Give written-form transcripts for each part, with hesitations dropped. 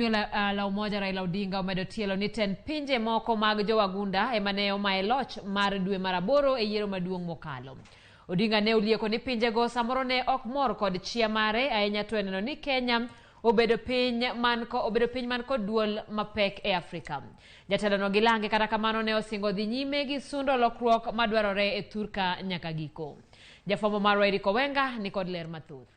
La umoja Raila Odinga omedo tielo ni ten pinje moko mag wagunda emane omaye loch mar dwe maraboro e yiero maduong' mokalo. Odinga ne ulieko ni pinje go samoro ne ok mor kod chia mare ahinya to eneno ni Kenya obedo piny man kod duol mapek e Afrika. Jatelo no gilange kata kamano ne osingo dhi nyime gi sundo lokruok madwarore e thurka nyaka giko. Jafwambo mar Raila ni kod ler mathoth.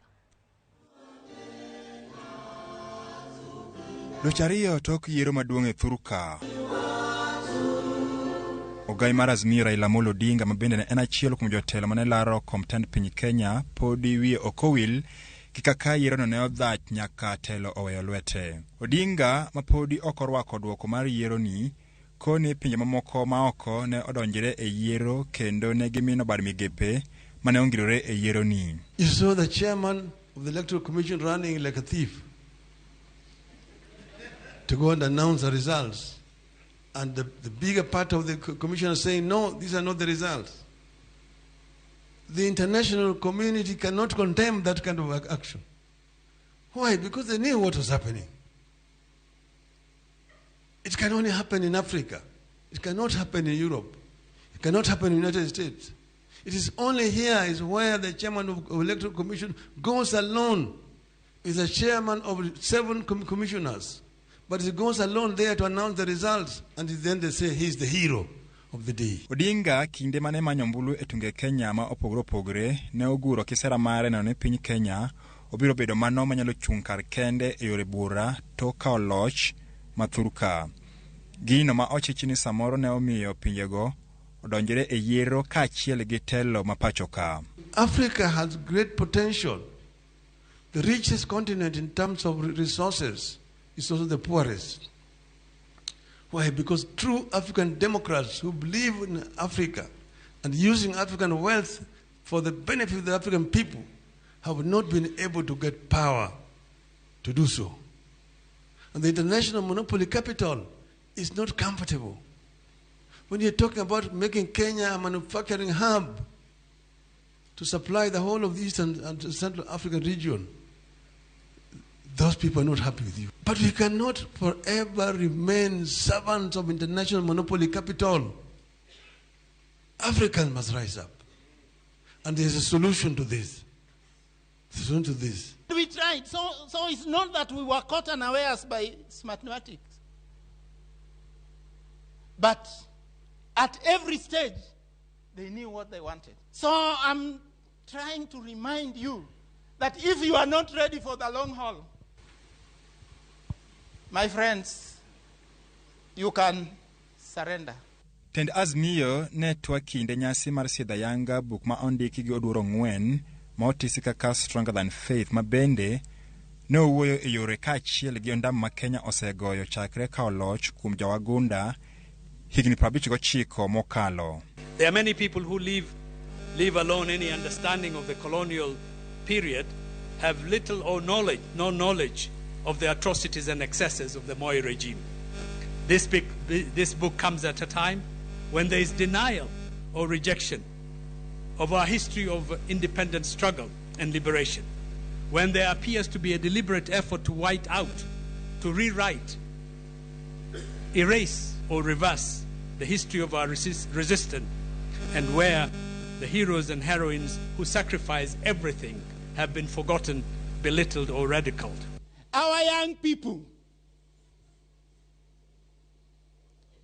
Lochario tok yiero maduong' e thurka. Ogai mar Azimio Raila Odinga mabende ne en achiel kuom jotelo mane laro kom tend piny Kenya podi wiye okowil kaka yiero no ne odhach nyaka telo oweyo lwete. Odinga mapodi ok orwako duoko mar yiero ni koni pinje mamoko maoko ne odonjire e yiero kendo ne gimino bad migepe mane ongirore e yiero ni. You saw the chairman of the Electoral Commission running like a thief to go and announce the results. And the bigger part of the commission is saying, no, these are not the results. The international community cannot condemn that kind of action. Why? Because they knew what was happening. It can only happen in Africa. It cannot happen in Europe. It cannot happen in the United States. It is only here is where the chairman of the Electoral Commission goes alone. Is a chairman of 7 commissioners. But he goes alone there to announce the results, and then they say he's the hero of the day. Odinga kinde mane manyombulu etunge Kenya ma opogore ne oguro kisera mare na ne piny Kenya obiro bedo mano manyalo chung' kar kende e yore bura to kao loch mathurka. Gino ma ochichi ni samoro ne omiyo pinjego odonjire e yiero kaachiel gi telo mapachoka. Africa has great potential. The richest continent in terms of resources. It's also the poorest. Why? Because true African Democrats who believe in Africa and using African wealth for the benefit of the African people have not been able to get power to do so. And the international monopoly capital is not comfortable. When you're talking about making Kenya a manufacturing hub to supply the whole of the Eastern and Central African region, those people are not happy with you. But we cannot forever remain servants of international monopoly capital. Africans must rise up. And there's a solution to this. We tried. So it's not that we were caught unawares by mathematics. But at every stage, they knew what they wanted. So I'm trying to remind you that if you are not ready for the long haul, my friends, you can surrender. Tend Azimio ne twakinde nyasi mar sidha yanga buk ma ondiki gi oduoro ng'wen ma otisi kaka Stronger Than Faith ma bende ne owuoyo e yore kaachiel gi ondam ma Kenya osegoyo chakre kao loch kuom jawagunda higni 59 mokalo. There are many people who leave alone any understanding of the colonial period, have little or no knowledge of the atrocities and excesses of the Moi regime. This book comes at a time when there is denial or rejection of our history of independent struggle and liberation, when there appears to be a deliberate effort to white out, to rewrite, erase or reverse the history of our resistance, and where the heroes and heroines who sacrifice everything have been forgotten, belittled or ridiculed. Our young people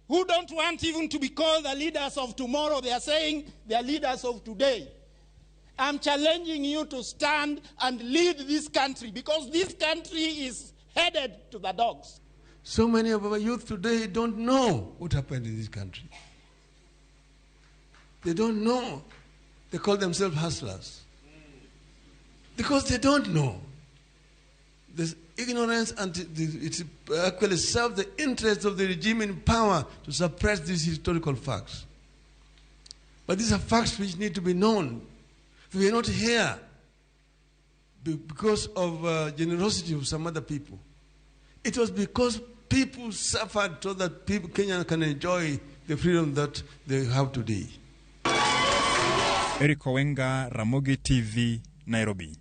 who don't want even to be called the leaders of tomorrow, they are saying they are leaders of today. I'm challenging you to stand and lead this country, because this country is headed to the dogs. So many of our youth today don't know what happened in this country. They don't know. They call themselves hustlers. Because they don't know. This ignorance, and it actually serves the interests of the regime in power to suppress these historical facts. But these are facts which need to be known. We are not here because of generosity of some other people. It was because people suffered so that Kenya can enjoy the freedom that they have today. Eric Owenga, Ramogi TV, Nairobi.